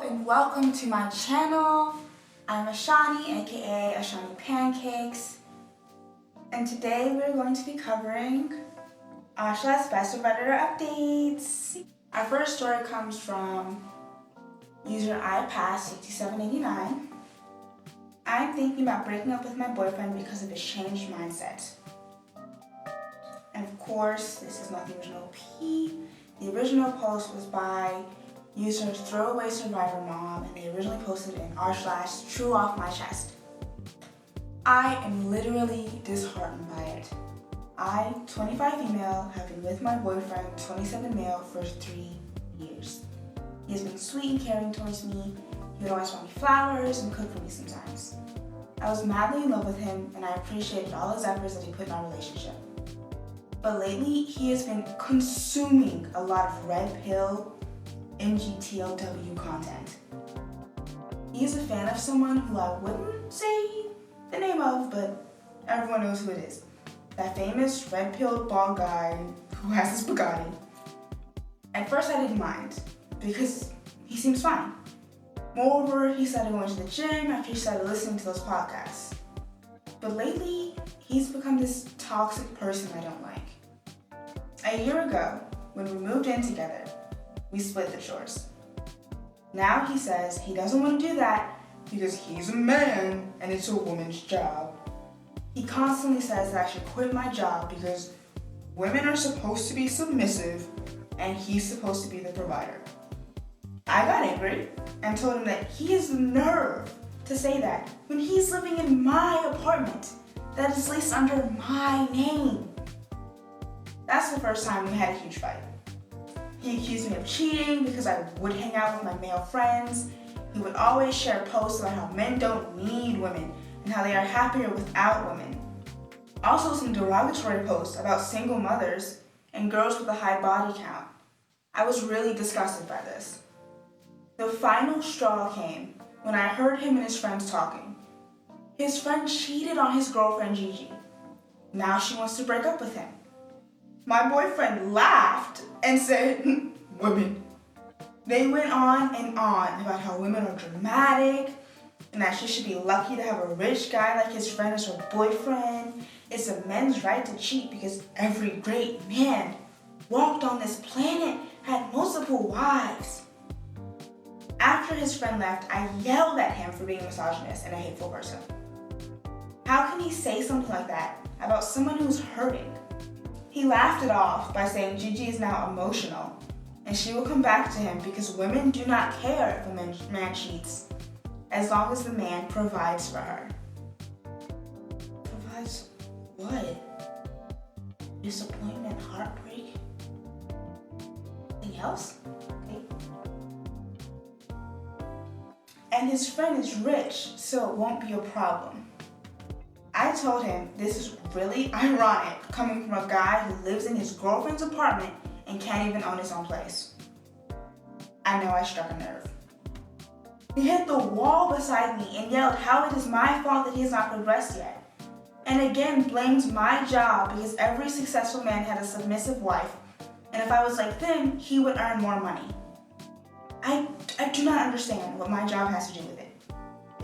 and welcome to my channel. I'm Ashani, aka Ashani Pancakes, and today we're going to be covering Ashla's Best of Redditor Updates. Our first story comes from user iPass5789. I'm thinking about breaking up with my boyfriend because of his changed mindset. And of course, this is not the original P. The original post was by user Throwaway Survivor Mom, and they originally posted in r/true off my chest. I am literally disheartened by it. I, 25 female, have been with my boyfriend, 27 male, for 3 years. He has been sweet and caring towards me. He would always buy me flowers and cook for me sometimes. I was madly in love with him, and I appreciated all his efforts that he put in our relationship. But lately, he has been consuming a lot of red pill NGTLW content. He is a fan of someone who I wouldn't say the name of, but everyone knows who it is. That famous red-pilled bald guy who has his Bugatti. At first I didn't mind, because he seems fine. Moreover, he started going to the gym after he started listening to those podcasts. But lately, he's become this toxic person I don't like. A year ago, when we moved in together, we split the chores. Now he says he doesn't want to do that because he's a man and it's a woman's job. He constantly says that I should quit my job because women are supposed to be submissive and he's supposed to be the provider. I got angry and told him that he has the nerve to say that when he's living in my apartment that is leased under my name. That's the first time we had a huge fight. He accused me of cheating because I would hang out with my male friends. He would always share posts about how men don't need women and how they are happier without women. Also some derogatory posts about single mothers and girls with a high body count. I was really disgusted by this. The final straw came when I heard him and his friends talking. His friend cheated on his girlfriend Gigi. Now she wants to break up with him. My boyfriend laughed and said, women. They went on and on about how women are dramatic and that she should be lucky to have a rich guy like his friend as her boyfriend. It's a man's right to cheat because every great man walked on this planet had multiple wives. After his friend left, I yelled at him for being a misogynist and a hateful person. How can he say something like that about someone who's hurting? He laughed it off by saying Gigi is now emotional and she will come back to him because women do not care if a man cheats as long as the man provides for her. Provides what? Disappointment, heartbreak? Anything else? Okay. And his friend is rich, so it won't be a problem. I told him this is really ironic coming from a guy who lives in his girlfriend's apartment and can't even own his own place. I know I struck a nerve. He hit the wall beside me and yelled how it is my fault that he has not progressed yet. And again blamed my job because every successful man had a submissive wife, and if I was like them, he would earn more money. I do not understand what my job has to do with it.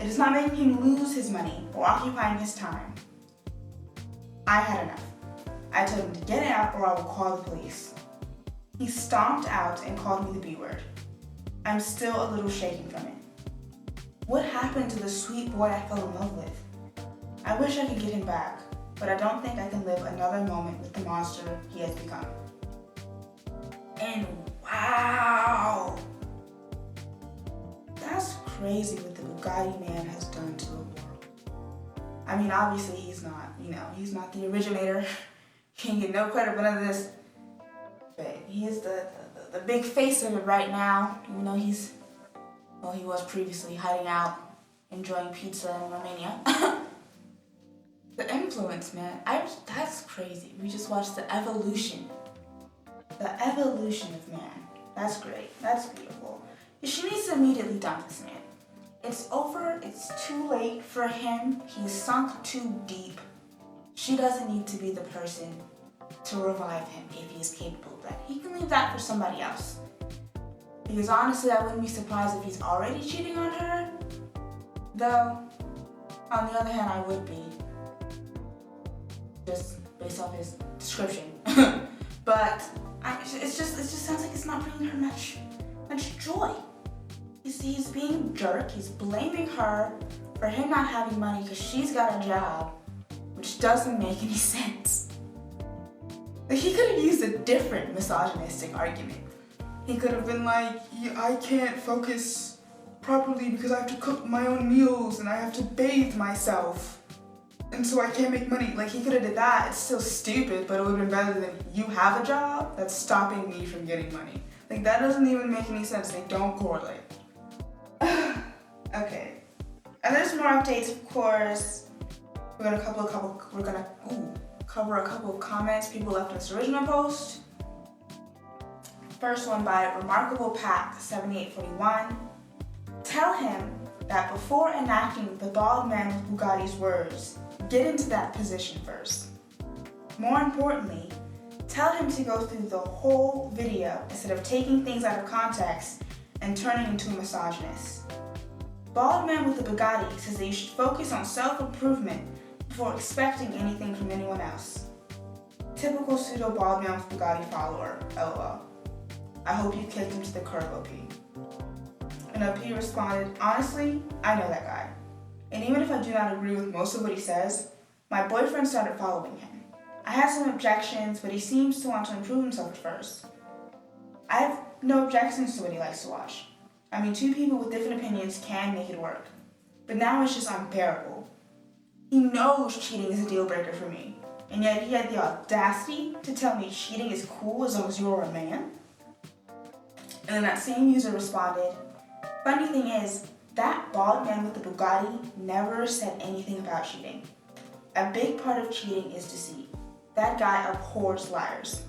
It is not making him lose his money or occupying his time. I had enough. I told him to get out or I will call the police. He stomped out and called me the B word. I'm still a little shaken from it. What happened to the sweet boy I fell in love with? I wish I could get him back, but I don't think I can live another moment with the monster he has become. And wow! That's crazy what the Bugatti man has done to the world. I mean, obviously he's not, he's not the originator. He can get no credit for none of this. But he is the big face of it right now. He was previously hiding out, enjoying pizza in Romania. The influence, man, that's crazy. We just watched the evolution. The evolution of man. That's great, that's beautiful. She needs to immediately dump this man. It's over, it's too late for him. He's sunk too deep. She doesn't need to be the person to revive him if he is capable of that. He can leave that for somebody else. Because honestly, I wouldn't be surprised if he's already cheating on her. Though, on the other hand, I would be. Just based off his description. But it just sounds like it's not bringing her much joy. He's being a jerk. He's blaming her for him not having money because she's got a job, which doesn't make any sense. Like, he could have used a different misogynistic argument. He could have been like, yeah, I can't focus properly because I have to cook my own meals and I have to bathe myself, and so I can't make money. Like, he could have did that. It's still stupid, but it would have been better than you have a job that's stopping me from getting money. Like, that doesn't even make any sense. They don't correlate. Okay. And there's more updates, of course. We're gonna cover a couple of comments people left on this original post. First one by Remarkable Pack 7841. Tell him that before enacting the bald man with Bugatti's words, get into that position first. More importantly, tell him to go through the whole video instead of taking things out of context and turning into a misogynist. Bald man with the Bugatti says that you should focus on self-improvement before expecting anything from anyone else. Typical pseudo bald man with Bugatti follower, LOL. I hope you kicked him to the curb, OP. And OP responded, honestly, I know that guy. And even if I do not agree with most of what he says, my boyfriend started following him. I had some objections, but he seems to want to improve himself at first. I have no objections to what he likes to watch. I mean, two people with different opinions can make it work. But now it's just unbearable. He knows cheating is a deal breaker for me, and yet he had the audacity to tell me cheating is cool as long as you're a man? And then that same user responded, funny thing is, that bald man with the Bugatti never said anything about cheating. A big part of cheating is deceit. That guy abhors liars.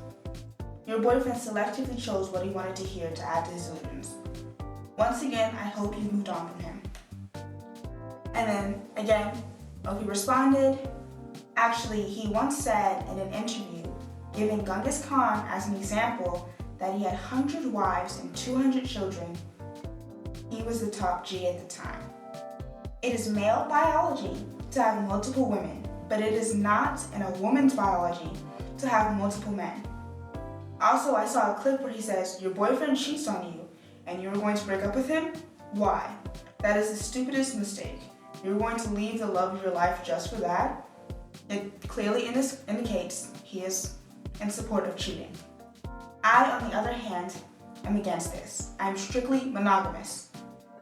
Your boyfriend selectively chose what he wanted to hear to add to his illusions. Once again, I hope you've moved on from him. And then, again, Opie responded, actually, he once said in an interview, giving Genghis Khan as an example, that he had 100 wives and 200 children. He was the top G at the time. It is male biology to have multiple women, but it is not in a woman's biology to have multiple men. Also, I saw a clip where he says, your boyfriend cheats on you, and you're going to break up with him? Why? That is the stupidest mistake. You're going to leave the love of your life just for that? It clearly indicates he is in support of cheating. I, on the other hand, am against this. I am strictly monogamous.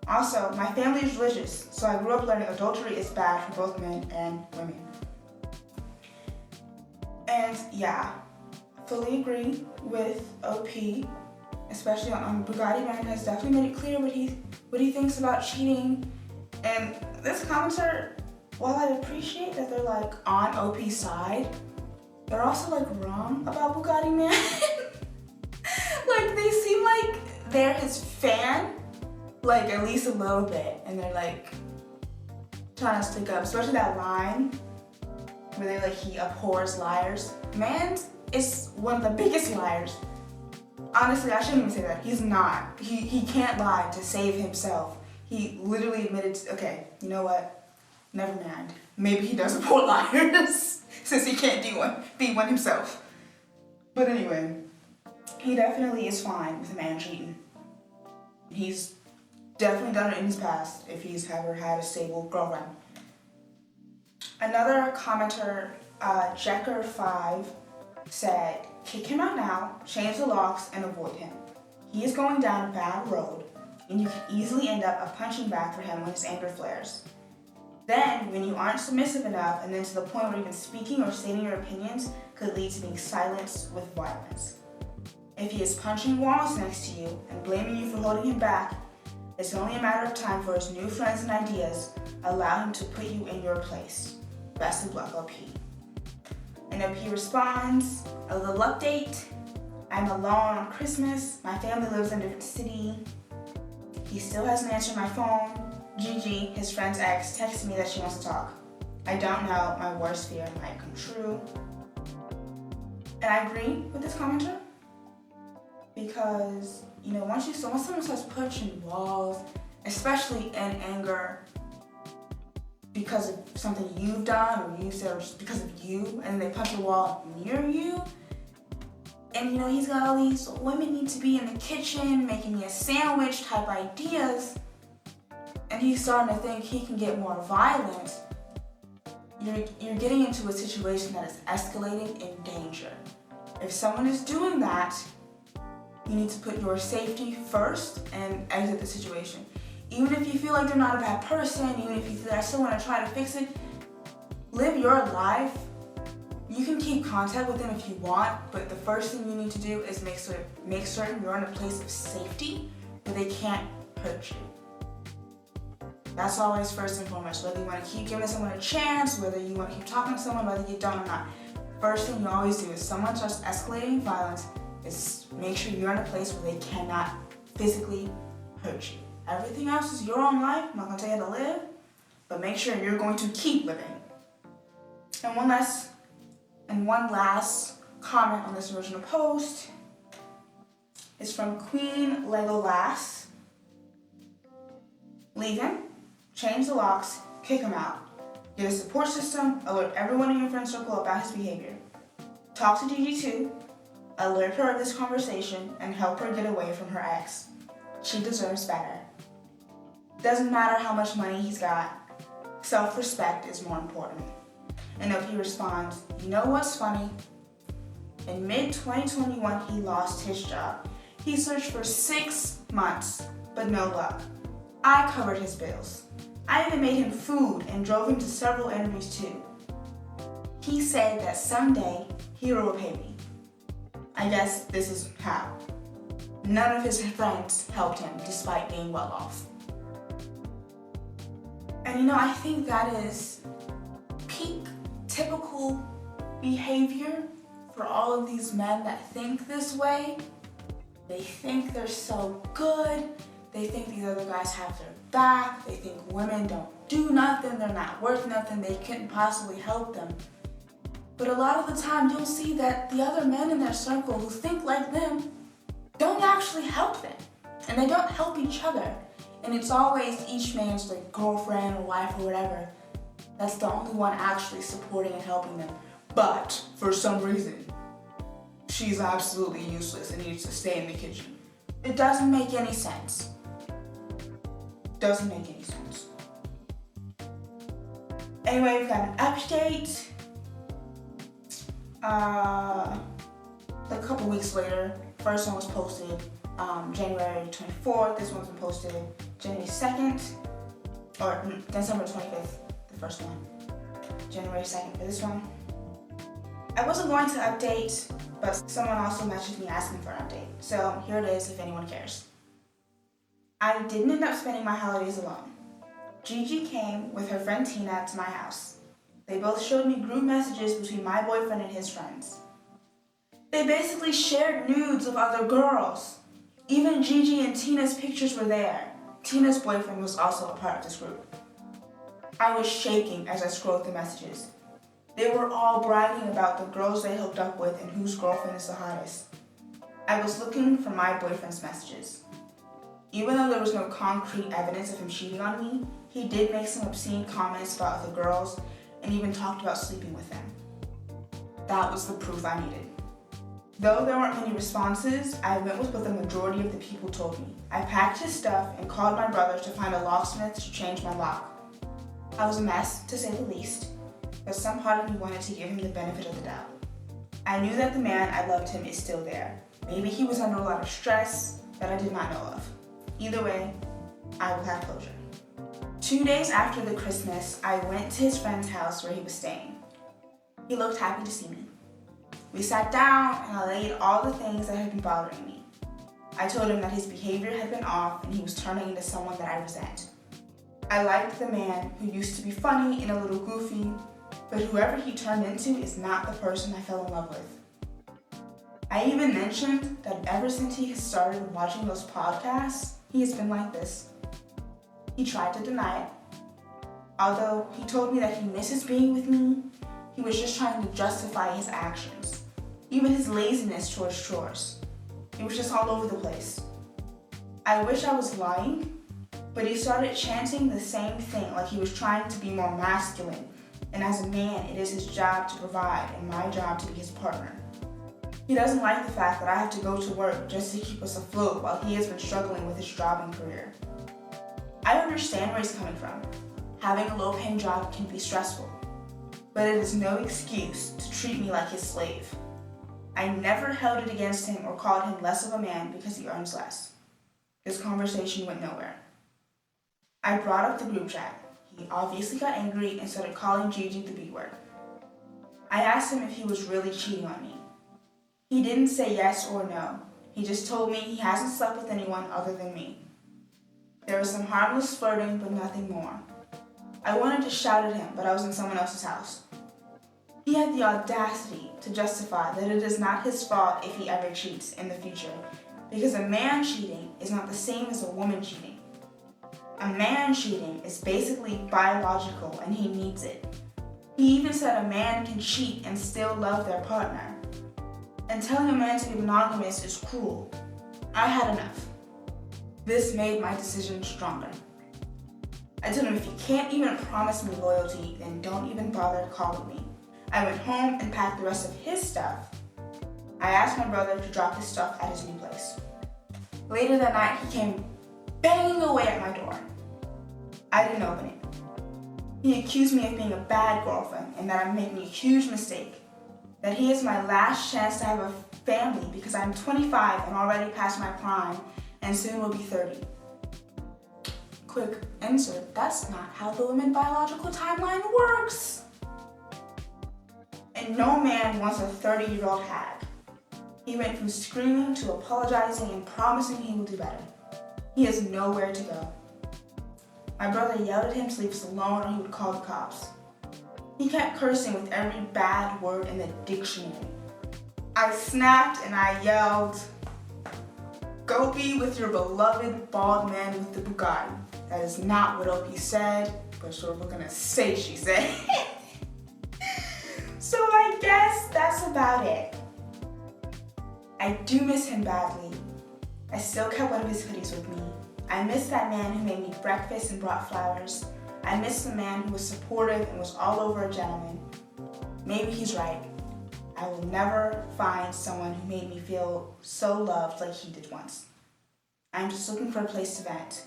Also, my family is religious, so I grew up learning adultery is bad for both men and women. And yeah, fully agree with OP, especially on Bugatti Man has definitely made it clear what he thinks about cheating. And this commenter, while I appreciate that they're like on OP's side, they're also like wrong about Bugatti Man. Like, they seem like they're his fan, like at least a little bit, and they're like trying to stick up, especially that line where they're like, he abhors liars. Man is one of the biggest liars. Honestly, I shouldn't even say that. He's not. He can't lie to save himself. He literally admitted to, okay, you know what? Never mind. Maybe he does abhor liars since he can't be one himself. But anyway, he definitely is fine with a man cheating. He's definitely done it in his past if he's ever had a stable girlfriend. Another commenter, Jecker5, said, kick him out now, change the locks, and avoid him. He is going down a bad road, and you can easily end up a punching bag for him when his anger flares. Then, when you aren't submissive enough, and then to the point where even speaking or stating your opinions could lead to being silenced with violence. If he is punching walls next to you and blaming you for holding him back, it's only a matter of time for his new friends and ideas allow him to put you in your place. Best of luck, OP. And OP responds, a little update. I'm alone on Christmas. My family lives in a different city. He still hasn't answered my phone. Gigi, his friend's ex, texted me that she wants to talk. I don't know, my worst fear might come true. And I agree with this commenter because, when someone starts pushing walls, especially in anger because of something you've done or you said, or just because of you, and they punch a wall near you, and he's got all these women need to be in the kitchen making me a sandwich type ideas, and he's starting to think he can get more violent, you're getting into a situation that is escalating in danger. If someone is doing that, you need to put your safety first and exit the situation. Even if you feel like they're not a bad person, even if you feel like I still want to try to fix it, live your life. You can keep contact with them if you want, but the first thing you need to do is make certain you're in a place of safety where they can't hurt you. That's always first and foremost. Whether you want to keep giving someone a chance, whether you want to keep talking to someone, whether you don't or not. First thing you always do is someone starts escalating violence is make sure you're in a place where they cannot physically hurt you. Everything else is your own life. I'm not going to tell you how to live, but make sure you're going to keep living. And one last comment on this original post is from Queen Legolas. Leave him, change the locks, kick him out. Get a support system, alert everyone in your friend circle about his behavior. Talk to Gigi too, alert her of this conversation, and help her get away from her ex. She deserves better. Doesn't matter how much money he's got, self-respect is more important. And if he responds, you know what's funny? In mid-2021, he lost his job. He searched for 6 months, but no luck. I covered his bills. I even made him food and drove him to several interviews too. He said that someday he will repay me. I guess this is how. None of his friends helped him despite being well off. And I think that is peak typical behavior for all of these men that think this way. They think they're so good. They think these other guys have their back. They think women don't do nothing. They're not worth nothing. They couldn't possibly help them. But a lot of the time you'll see that the other men in their circle who think like them don't actually help them. And they don't help each other. And it's always each man's girlfriend or wife or whatever that's the only one actually supporting and helping them. But for some reason, she's absolutely useless and needs to stay in the kitchen. It doesn't make any sense. Doesn't make any sense. Anyway, we've got an update. A couple weeks later, first one was posted January 24th. This one's been posted January 2nd, or December 25th, the first one. January 2nd for this one. I wasn't going to update, but someone also messaged me asking for an update. So here it is if anyone cares. I didn't end up spending my holidays alone. Gigi came with her friend Tina to my house. They both showed me group messages between my boyfriend and his friends. They basically shared nudes of other girls. Even Gigi and Tina's pictures were there. Tina's boyfriend was also a part of this group. I was shaking as I scrolled the messages. They were all bragging about the girls they hooked up with and whose girlfriend is the hottest. I was looking for my boyfriend's messages. Even though there was no concrete evidence of him cheating on me, he did make some obscene comments about the girls and even talked about sleeping with them. That was the proof I needed. Though there weren't many responses, I went with what the majority of the people told me. I packed his stuff and called my brother to find a locksmith to change my lock. I was a mess, to say the least, but some part of me wanted to give him the benefit of the doubt. I knew that the man I loved him is still there. Maybe he was under a lot of stress that I did not know of. Either way, I will have closure. 2 days after the Christmas, I went to his friend's house where he was staying. He looked happy to see me. We sat down and I laid all the things that had been bothering me. I told him that his behavior had been off and he was turning into someone that I resent. I liked the man who used to be funny and a little goofy, but whoever he turned into is not the person I fell in love with. I even mentioned that ever since he has started watching those podcasts, he has been like this. He tried to deny it. Although he told me that he misses being with me, he was just trying to justify his actions, even his laziness towards chores. He was just all over the place. I wish I was lying, but he started chanting the same thing, like he was trying to be more masculine. And as a man, it is his job to provide and my job to be his partner. He doesn't like the fact that I have to go to work just to keep us afloat while he has been struggling with his job and career. I understand where he's coming from. Having a low-paying job can be stressful, but it is no excuse to treat me like his slave. I never held it against him or called him less of a man because he earns less. This conversation went nowhere. I brought up the group chat. He obviously got angry and started calling Gigi the B word. I asked him if he was really cheating on me. He didn't say yes or no. He just told me he hasn't slept with anyone other than me. There was some harmless flirting, but nothing more. I wanted to shout at him, but I was in someone else's house. He had the audacity to justify that it is not his fault if he ever cheats in the future, because a man cheating is not the same as a woman cheating. A man cheating is basically biological and he needs it. He even said a man can cheat and still love their partner. And telling a man to be monogamous is cruel. I had enough. This made my decision stronger. I told him if he can't even promise me loyalty, then don't even bother calling me. I went home and packed the rest of his stuff. I asked my brother to drop his stuff at his new place. Later that night, he came banging away at my door. I didn't open it. He accused me of being a bad girlfriend and that I'm making a huge mistake. That he is my last chance to have a family because I'm 25 and already past my prime and soon will be 30. Quick insert, that's not how the women biological timeline works. And no man wants a 30-year-old hag. He went from screaming to apologizing and promising he will do better. He has nowhere to go. My brother yelled at him to leave us alone or he would call the cops. He kept cursing with every bad word in the dictionary. I snapped and I yelled, "Go be with your beloved bald man with the Bugatti." That is not what OP said, but sure we're gonna say she said. So I guess that's about it. I do miss him badly. I still kept one of his hoodies with me. I miss that man who made me breakfast and brought flowers. I miss the man who was supportive and was all over a gentleman. Maybe he's right. I will never find someone who made me feel so loved like he did once. I'm just looking for a place to vent.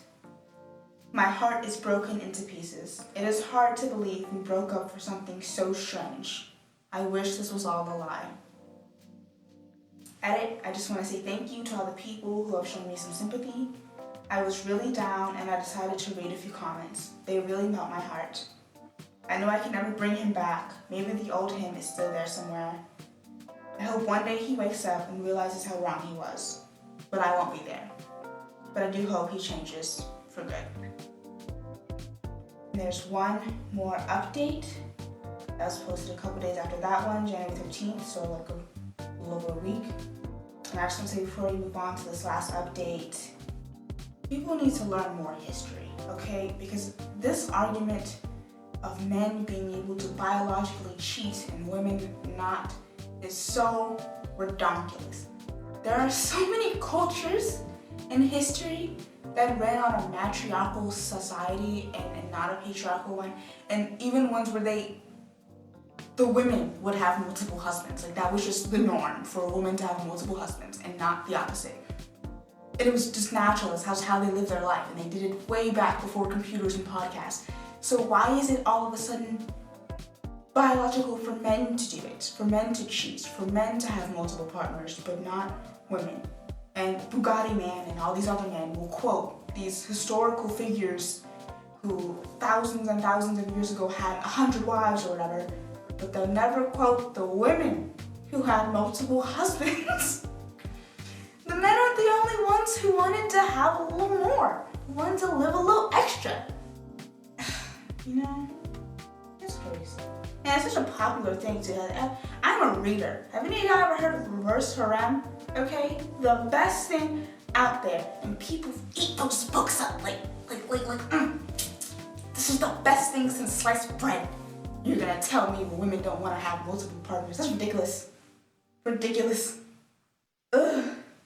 My heart is broken into pieces. It is hard to believe we broke up for something so strange. I wish this was all a lie. Edit, I just want to say thank you to all the people who have shown me some sympathy. I was really down and I decided to read a few comments. They really melt my heart. I know I can never bring him back. Maybe the old him is still there somewhere. I hope one day he wakes up and realizes how wrong he was. But I won't be there. But I do hope he changes for good. And there's one more update. That was posted a couple days after that one, January 13th, so like a little over a week. And I just want to say before we move on to this last update, people need to learn more history, okay? Because this argument of men being able to biologically cheat and women not is so redonkulous. There are so many cultures in history that ran on a matriarchal society and not a patriarchal one, and even ones where the women would have multiple husbands. Like that was just the norm for a woman to have multiple husbands and not the opposite. And it was just natural. It's how they lived their life, and they did it way back before computers and podcasts. So why is it all of a sudden biological for men to do it, for men to cheat, for men to have multiple partners, but not women? And Bugatti Man and all these other men will quote these historical figures who thousands and thousands of years ago had 100 wives or whatever, but they'll never quote the women who had multiple husbands. The men are the only ones who wanted to have a little more, who wanted to live a little extra. You know, it's crazy. And it's such a popular thing too. I'm a reader. Have any of y'all ever heard of reverse harem? Okay, the best thing out there, and people eat those books up like, this is the best thing since sliced bread. You're gonna tell me women don't want to have multiple partners? That's ridiculous. Ridiculous. Ugh.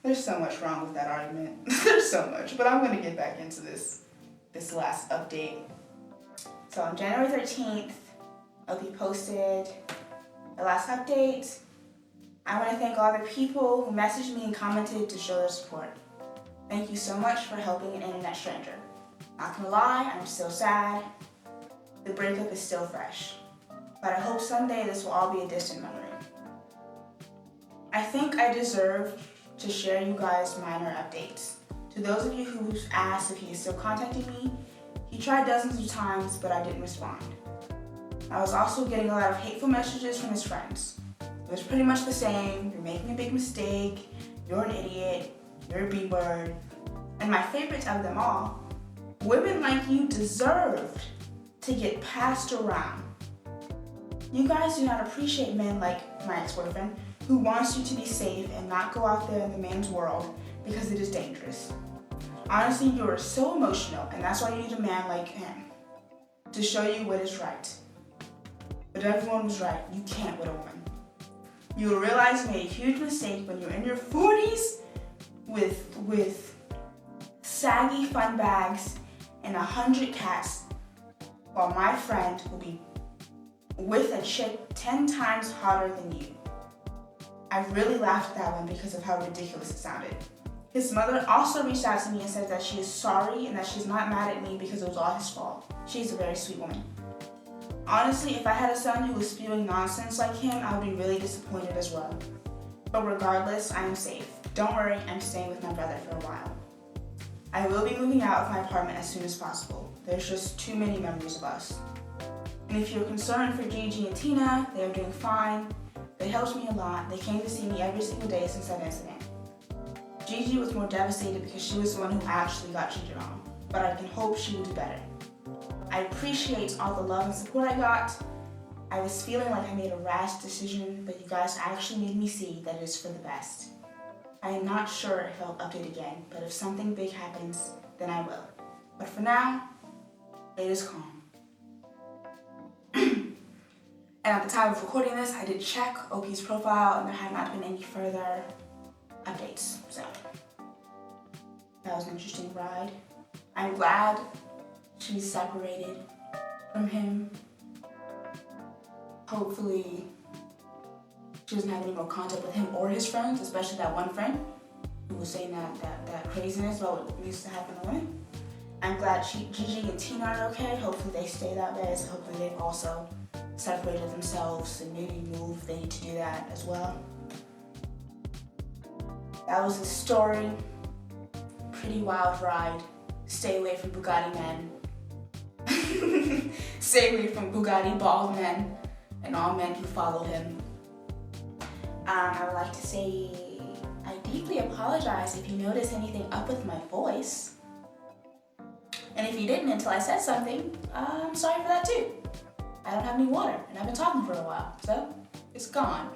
There's so much wrong with that argument. There's so much, but I'm gonna get back into this last update. So on January 13th, OP posted the last update. I want to thank all the people who messaged me and commented to show their support. Thank you so much for helping an internet stranger. Not gonna lie, I'm still sad. The breakup is still fresh. But I hope someday this will all be a distant memory. I think I deserve to share you guys minor updates. To those of you who've asked if he is still contacting me, he tried dozens of times, but I didn't respond. I was also getting a lot of hateful messages from his friends. It was pretty much the same: you're making a big mistake, you're an idiot, you're a B-word. And my favorite of them all, women like you deserved to get passed around. You guys do not appreciate men like my ex-boyfriend, who wants you to be safe and not go out there in the man's world because it is dangerous. Honestly, you are so emotional, and that's why you need a man like him to show you what is right. But everyone was right. You can't with a woman. You will realize you made a huge mistake when you're in your 40s with saggy fun bags and 100 cats, while my friend will be with a chick 10 times hotter than you. I really laughed at that one because of how ridiculous it sounded. His mother also reached out to me and said that she is sorry and that she's not mad at me because it was all his fault. She's a very sweet woman. Honestly, if I had a son who was spewing nonsense like him, I would be really disappointed as well. But regardless, I am safe. Don't worry, I'm staying with my brother for a while. I will be moving out of my apartment as soon as possible. There's just too many memories of us. And if you're concerned for Gigi and Tina, they are doing fine. They helped me a lot. They came to see me every single day since that incident. Gigi was more devastated because she was the one who actually got cheated on, but I can hope she will do better. I appreciate all the love and support I got. I was feeling like I made a rash decision, but you guys actually made me see that it is for the best. I am not sure if I'll update again, but if something big happens, then I will. But for now, it is calm. And at the time of recording this, I did check OP's profile and there had not been any further updates. So that was an interesting ride. I'm glad she's separated from him. Hopefully she doesn't have any more contact with him or his friends, especially that one friend who was saying that craziness about what used to happen to women. I'm glad Gigi and Tina are okay. Hopefully they stay that way. So hopefully they've also separated themselves and maybe move if they need to do that as well. That was the story. Pretty wild ride. Stay away from Bugatti men. Stay away from Bugatti bald men and all men who follow him. I would like to say I deeply apologize if you notice anything up with my voice. And if you didn't until I said something, I'm sorry for that too. I don't have any water and I've been talking for a while, so it's gone.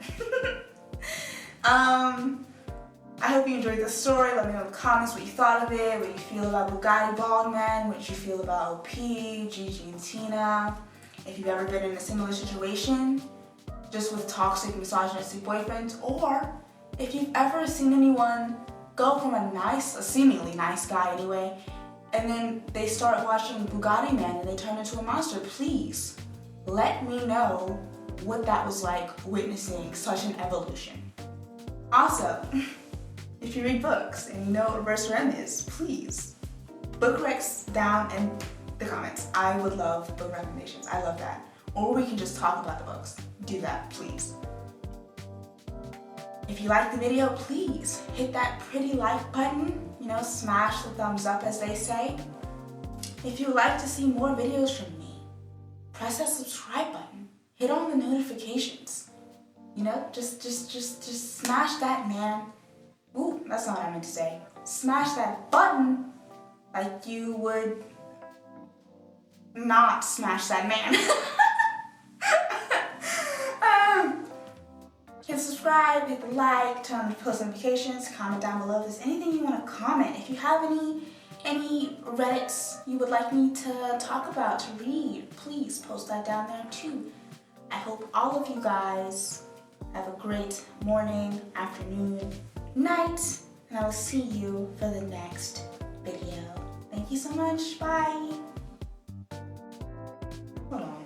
I hope you enjoyed this story. Let me know in the comments what you thought of it, what you feel about Bugatti bald men, what you feel about OP, Gigi and Tina. If you've ever been in a similar situation, just with toxic, misogynistic boyfriends, or if you've ever seen anyone go from a seemingly nice guy anyway, and then they start watching Bugatti men and they turn into a monster, please let me know what that was like witnessing such an evolution. Also, if you read books and you know what reverse rem is, please book recs down in the comments. I would love book recommendations. I love that. Or we can just talk about the books. Do that, please. If you liked the video, please hit that pretty like button. Smash the thumbs up, as they say. If you would like to see more videos from me, press that subscribe button. Hit on the notifications. Just smash that, man. Ooh, that's not what I meant to say. Smash that button like you would not smash that man. Hit subscribe, hit the like, turn on the post notifications, comment down below if there's anything you want to comment. If you have any Reddits you would like me to talk about, to read, please post that down there too. I hope all of you guys have a great morning, afternoon, night, and I will see you for the next video. Thank you so much. Bye. Hold on.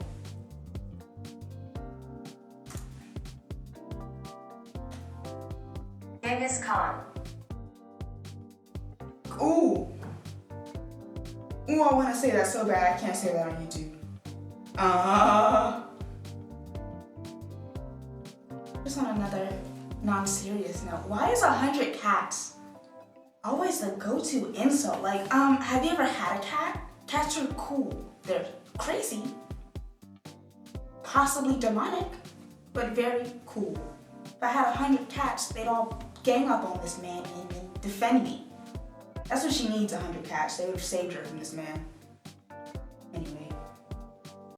Genghis Khan. Ooh. Ooh, I want to say that so bad. I can't say that on YouTube. Just on another non-serious note, why is 100 cats always the go-to insult? Like, have you ever had a cat? Cats are cool. They're crazy, possibly demonic, but very cool. If I had 100 cats, they'd all gang up on this man and defend me. That's what she needs, 100 cats. They would have saved her from this man.